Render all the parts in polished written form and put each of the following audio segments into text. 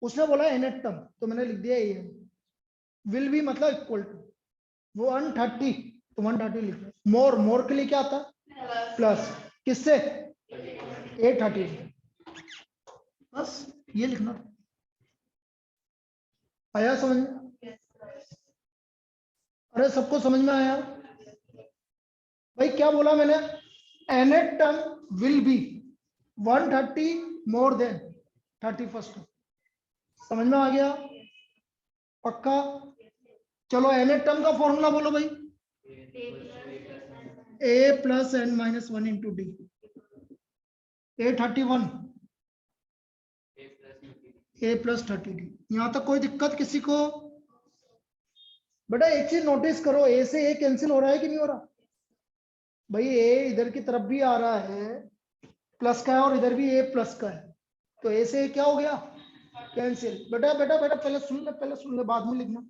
उसने बोला nth term, तो मैंने लिख दिया an। विल बी मतलब इक्वल टू, वो 130, तो 130 लिख दिया। मोर के लिए क्या आता है? प्लस किससे? 830। बस ये लिखना था। आया समझ में? अरे सबको समझ में आया? भाई क्या बोला मैंने? nth term will be 130 more then 31st। समझ में आ गया? पक्का? चलो nth टर्म का फॉर्मूला बोलो भाई। a plus n minus 1 into D. A31 a plus 30d। यहां तक कोई दिक्कत किसी को? बेटा एक चीज नोटिस करो, a से a कैंसिल हो रहा है कि नहीं हो रहा? भाई a इधर की तरफ भी आ रहा है प्लस का है, और इधर भी a प्लस का है, तो a से a क्या हो गया? कैंसिल। बेटा बेटा बेटा पहले सुन ले, बाद में लिखना।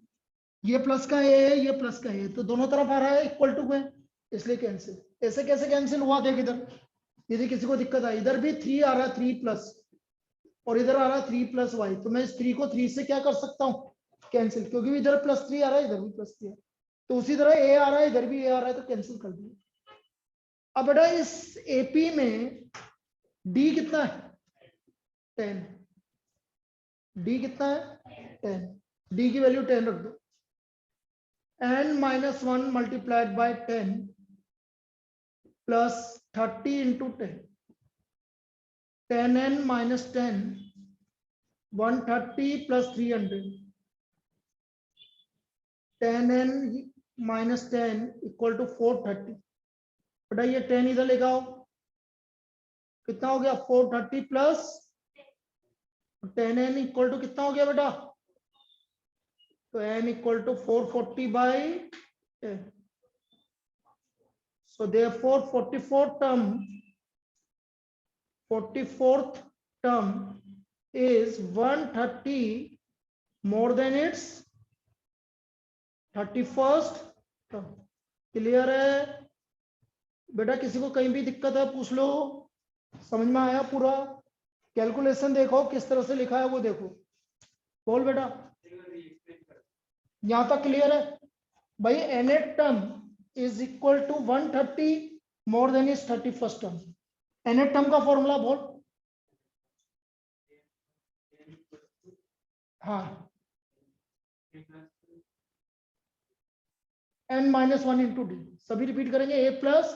ये प्लस का a है, ये प्लस का है, तो दोनों तरफ आ रहा है इक्वल टू में, इसलिए कैंसिल। ऐसे कैसे कैंसिल हुआ देख इधर, यदि किसी को दिक्कत आई, इधर भी 3 आ रहा है 3 प्लस, और इधर आ रहा है 3 प्लस वाई, तो मैं इस 3 को 3 से क्या कर सकता हूँ? कैंसिल, क्योंकि इधर प्लस 3 आ रहा है, इधर भी प्लस 3 है, तो उसी तरह ए आ रहा है, इधर भी ए आ रहा है, तो कैंसिल कर दिया। अब बेटा इस एपी में डी कितना है? 10। डी कितना है? 10। डी की वैल्यू 10 रख दो। n minus 1 multiplied by 10 plus 30 into 10। 10n minus 10 130 plus 300। 10n minus 10 equal to 430। बेटा ये 10 इधर लेके आओ, कितना हो गया? 430 प्लस 10n इक्वल टू कितना हो गया बेटा? तो n equal to 440 by 10। So therefore 44th term is 130 more than its 31st term। Clear है बेटा? किसी को कहीं भी दिक्कत है पूछ लो। समझ में आया पूरा? कैलकुलेशन देखो किस तरह से लिखा है वो देखो। बोल बेटा, यहां तक क्लियर है? भाई nth term is equal to 130 more than is 31st term. nth term का फॉर्मूला बोल। हाँ, n माइनस 1 इंटू डी। सभी रिपीट करेंगे। a प्लस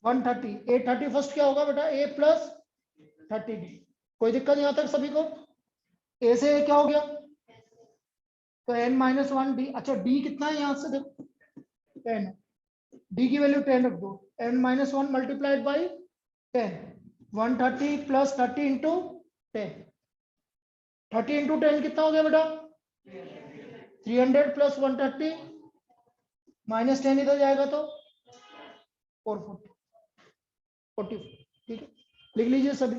130, a 31st क्या होगा बेटा? a plus 30d। कोई दिक्कत यहां तक सभी को? a से a क्या हो गया? तो n माइनस 1 डी। अच्छा d कितना है यहां से देखो? 10। d की वैल्यू 10 रख दो। n minus 1 multiplied by 10। 130 plus 30 into 10। 30 into 10 कितना हो गया बेटा? 300 प्लस 130 माइनस 10 इधर जाएगा तो 440 44। ठीक है, लिख लीजिए सभी।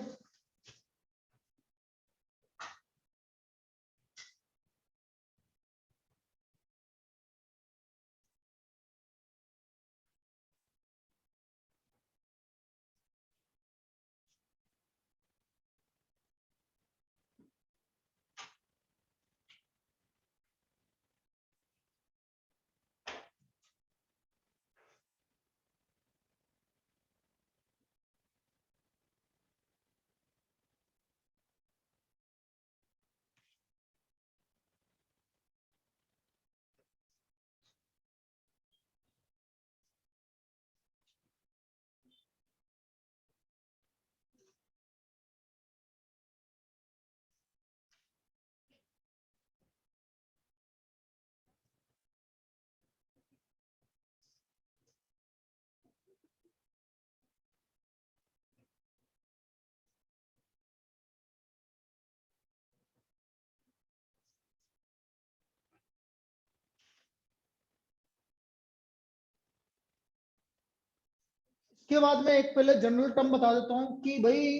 इसके बाद मैं एक पहले जनरल टर्म बता देता हूं कि भाई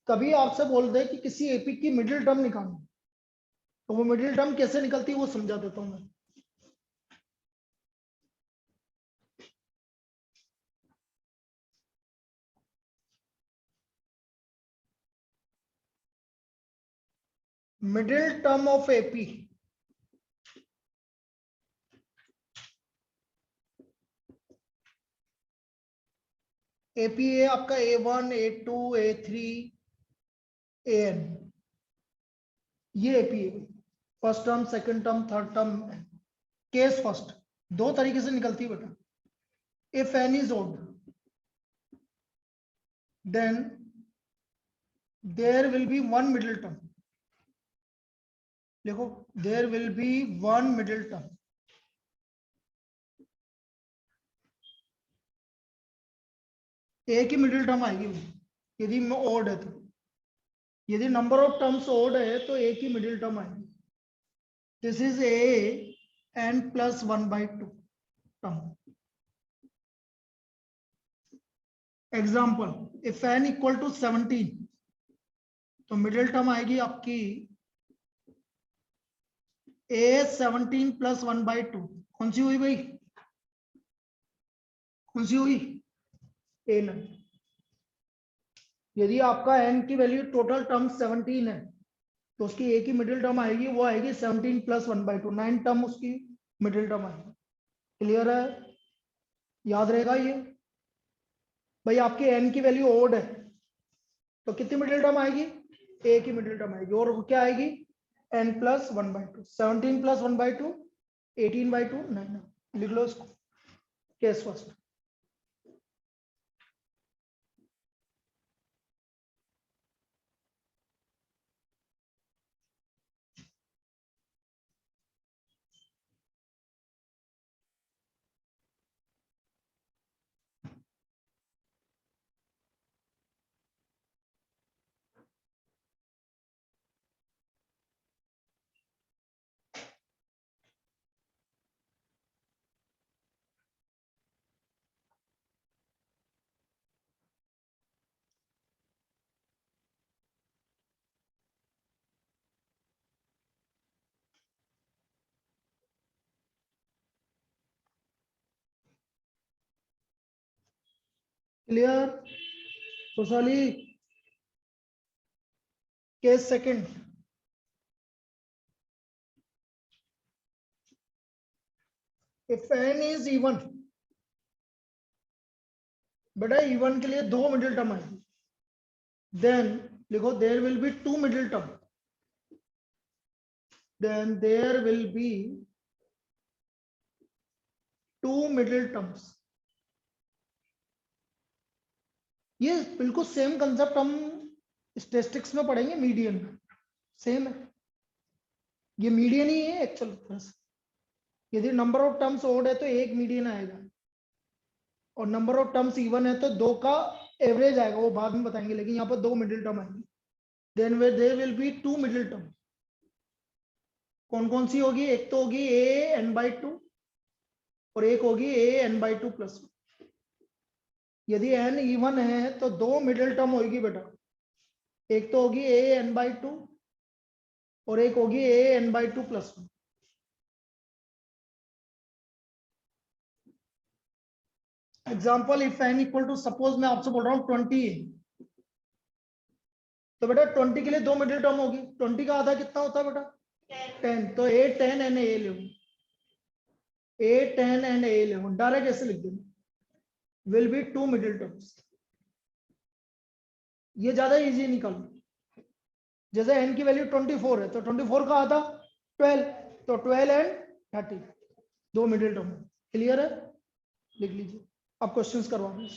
कभी आपसे बोल दे कि किसी एपी की मिडिल टर्म निकालना, तो वो मिडिल टर्म कैसे निकलती है वो समझा देता हूं मैं। Middle term of AP, AP है आपका A1 A2 A3 AN, ये एपी है। First term, second term, third term. Case first दो तरीके से निकलती है बेटा। If n is odd, then there will be one middle term. देखो, there will be one middle term. एक ही मिडिल टर्म आएगी यदि ओड है तो। यदि नंबर ऑफ टर्म्स ओड है तो एक ही मिडिल टर्म आएगी। This is a n plus 1/2 term. Example, if n equal to 17, तो मिडिल टर्म आएगी आपकी A17 प्लस 1/2। कौन सी हुई भाई? कौन सी हुई? A9। यदि आपका n की वैल्यू टोटल टर्म 17 है तो उसकी एक ही मिडिल टर्म आएगी, वो आएगी 17 प्लस 1/2, 9 टर्म उसकी मिडिल टर्म आएगी। क्लियर है? याद रहेगा ये भाई। आपकी n की वैल्यू ओड है तो कितनी मिडिल टर्म आएगी? एक ही मिडिल टर्म आएगी, और क्या आएगी? n plus 1/2। 17 प्लस 1/2 18/2 9। लिख लो इसको केस फर्स्ट। क्लियर? खुशहाली? Case second, if n is even, बेटा इवन के लिए दो मिडिल टर्म आएगी। देन लिखो there will be two middle term. then there will be two middle terms. ये बिल्कुल सेम कंसेप्ट हम स्टैटिस्टिक्स में पढ़ेंगे, मीडियन में सेम है। ये मीडियन ही है एक्चुअल बस। यदि नंबर ऑफ टर्म्स ओड है तो एक मीडियन आएगा, और नंबर ऑफ टर्म्स इवन है तो दो का एवरेज आएगा, वो बाद में बताएंगे। लेकिन यहाँ पर दो मिडिल टर्म आएंगी। Then there will be two middle term. कौन कौन सी होगी? एक तो होगी a(n/2) और एक होगी a(n/2+1). यदि n इवन है तो दो मिडिल टर्म होगी बेटा। एक तो होगी a(n/2) और एक होगी a(n/2+1). Example, if n equal to, suppose मैं आपसे बोल रहा हूँ 20 है, तो बेटा 20 के लिए दो मिडिल टर्म होगी। 20 का आधा कितना होता है बेटा? 10। तो a10 and a11, a10 and a11 direct ऐसे लिख देंगे, will be two middle terms. ये ज्यादा इजी निकालो। जैसे n की वैल्यू 24 है तो 24 का आधा 12, तो 12 एंड 30 दो मिडिल टर्म। क्लियर है? लिख लीजिए। अब क्वेश्चंस करवा दो।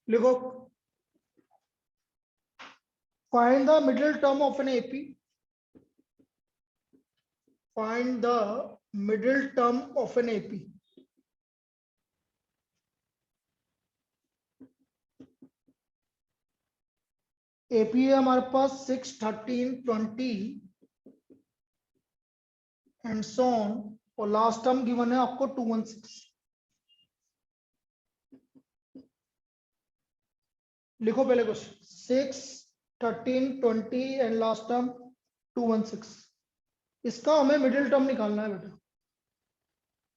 लिखो, find the middle term of an AP. Find the middle term of an AP. AP है हमारे पास 6, 13, 20 एंड सो ऑन, और लास्ट टर्म गिवन है आपको 216। लिखो पहले कुछ 6, 13, 20 एंड लास्ट टर्म 216। इसका हमें मिडिल टर्म निकालना है बेटा।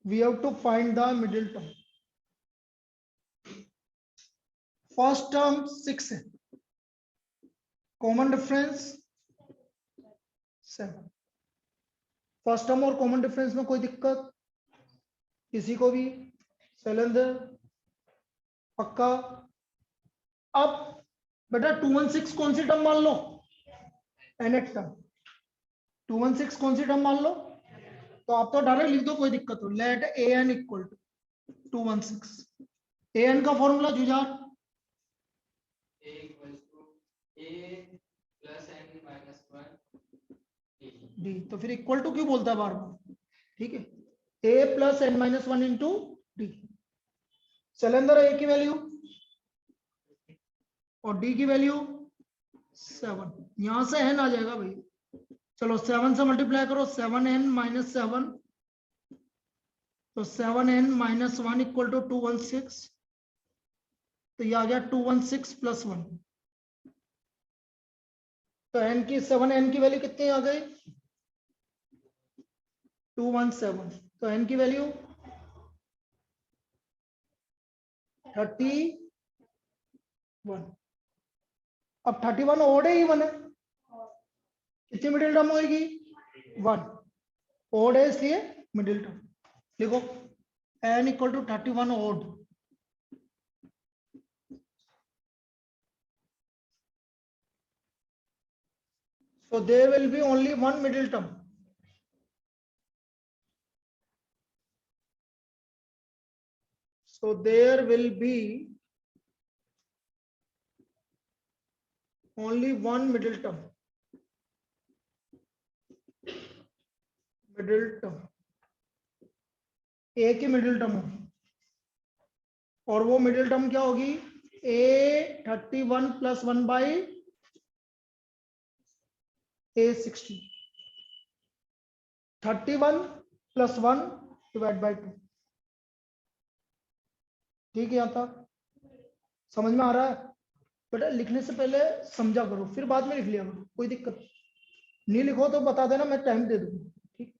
We have to find the middle term. First term 6 है, कॉमन डिफरेंस 7। फर्स्ट टर्म और कॉमन डिफरेंस में कोई दिक्कत किसी को भी? शैलेंद्र पक्का? अब बेटा 216 कौन सी टर्म मान लो? nth term. 216 कौन सी टर्म मान लो? तो आप तो डायरेक्ट लिख दो, कोई दिक्कत हो। Let a n equal to 216। A n का फॉर्मूला जुझार डी, तो फिर इक्वल टू क्यों बोलता है बार बार? ठीक है, A plus N minus one into D. Shailendra A की वैल्यू और डी की वैल्यू 7, यहां से एन आ जाएगा भाई। चलो 7 से मल्टीप्लाई करो, 7n माइनस 7, तो 7n माइनस 1 इक्वल टू 216। तो ये आ गया 216 प्लस 1। तो n की 7n की वैल्यू कितनी आ गई? 217। तो n की वैल्यू 31। अब 31 ओड है इवन है? कितनी मिडिल टर्म होगी? 1। ओड है इसलिए मिडिल टर्म। लिखो n equal to 31 odd. So there will be only one middle term. So there will be only one middle term. Middle term. A की middle term होगी, और वो मिडिल टर्म क्या होगी? A 31 plus 1 by A 60। 31 plus 1 divide by 2। ठीक है, यहाँ तक समझ में आ रहा है? बेटा लिखने से पहले समझा करो, फिर बाद में लिख लिया करो, कोई दिक्कत नहीं। लिखो तो बता देना, मैं टाइम दे दूंगा। ठीक,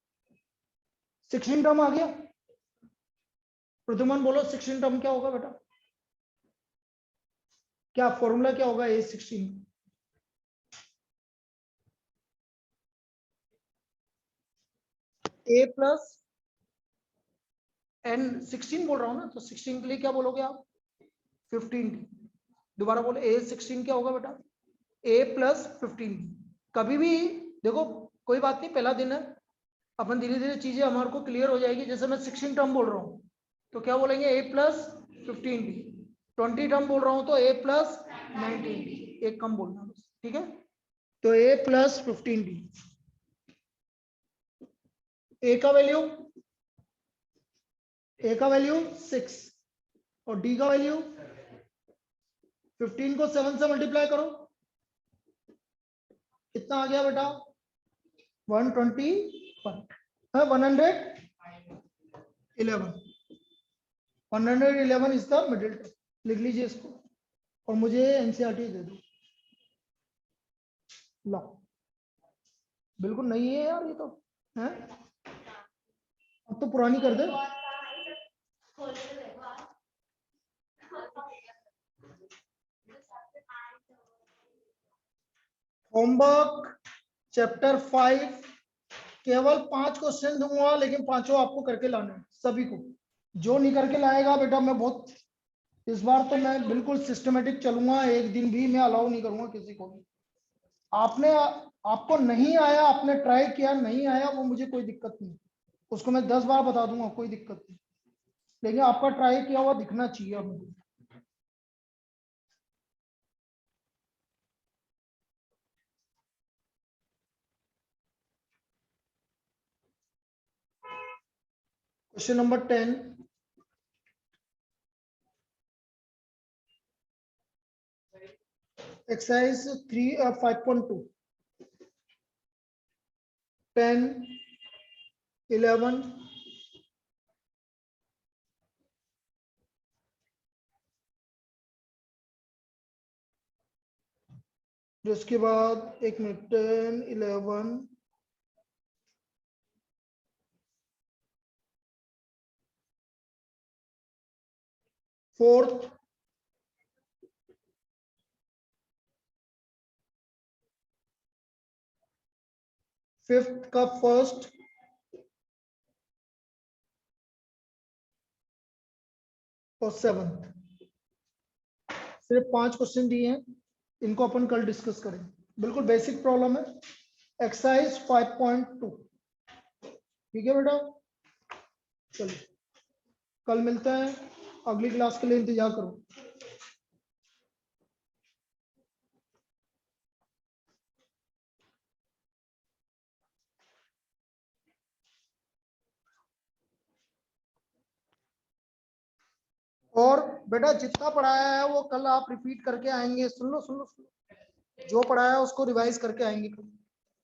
16 टर्म आ गया। प्रद्युमन बोलो 16 टर्म क्या होगा बेटा? क्या फॉर्मूला क्या होगा A16? A प्लस n 16 बोल रहा हूं ना, तो 16 के लिए क्या बोलोगे आप? 15। दोबारा बोलो A16 क्या होगा बेटा? A plus 15। कभी भी देखो, कोई बात नहीं, पहला दिन है, अपन धीरे धीरे चीजें हमारे को क्लियर हो जाएगी। जैसे मैं 16 टर्म बोल रहा हूँ तो क्या बोलेंगे? A plus 15D। 20 टर्म बोल रहा हूँ तो A प्लस 19D। एक कम बोलना बस, ठीक है? तो A प्लस 15D। A का वैल्यू 6 और D का वैल्यू 15 को 7 से मल्टीप्लाई करो, कितना आ गया बेटा? 121 है, 111 इज द मिडिल टर्म। लिख लीजिए इसको और मुझे एनसीईआरटी दे दो। लो, बिल्कुल नहीं है यार, ये तो है। अब तो पुरानी कर दे। होमवर्क चैप्टर 5, केवल 5 क्वेश्चन दूंगा, लेकिन पांचों आपको करके लाने हैं सभी को। जो नहीं करके लाएगा बेटा, मैं बहुत इस बार तो मैं बिल्कुल सिस्टमेटिक चलूंगा, एक दिन भी मैं अलाउ नहीं करूंगा किसी को भी। आपको नहीं आया, आपने ट्राई किया नहीं आया, वो मुझे कोई दिक्कत नहीं, उसको मैं 10 बार बता दूंगा, कोई दिक्कत नहीं, लेकिन आपका ट्राई किया हुआ दिखना चाहिए मुझे। क्वेश्चन नंबर 10, एक्सरसाइज 5.2 10 11 जिसके बाद 1 मिनट 10 11 फोर्थ फिफ्थ का फर्स्ट और सेवंथ। सिर्फ 5 क्वेश्चन दिए हैं, इनको अपन कल डिस्कस करेंगे। बिल्कुल बेसिक प्रॉब्लम है, एक्सरसाइज 5.2। ठीक है बेटा, चलो कल मिलते हैं, अगली क्लास के लिए इंतजार करो। और बेटा जितना पढ़ाया है वो कल आप रिपीट करके आएंगे। सुन लो सुन लो सुन लो, जो पढ़ाया है उसको रिवाइज करके आएंगे कल।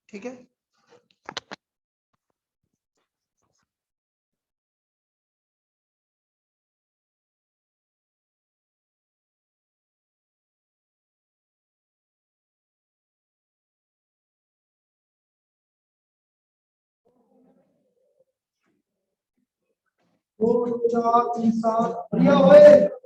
ठीक है। दो चार तीन सात बढ़िया होए।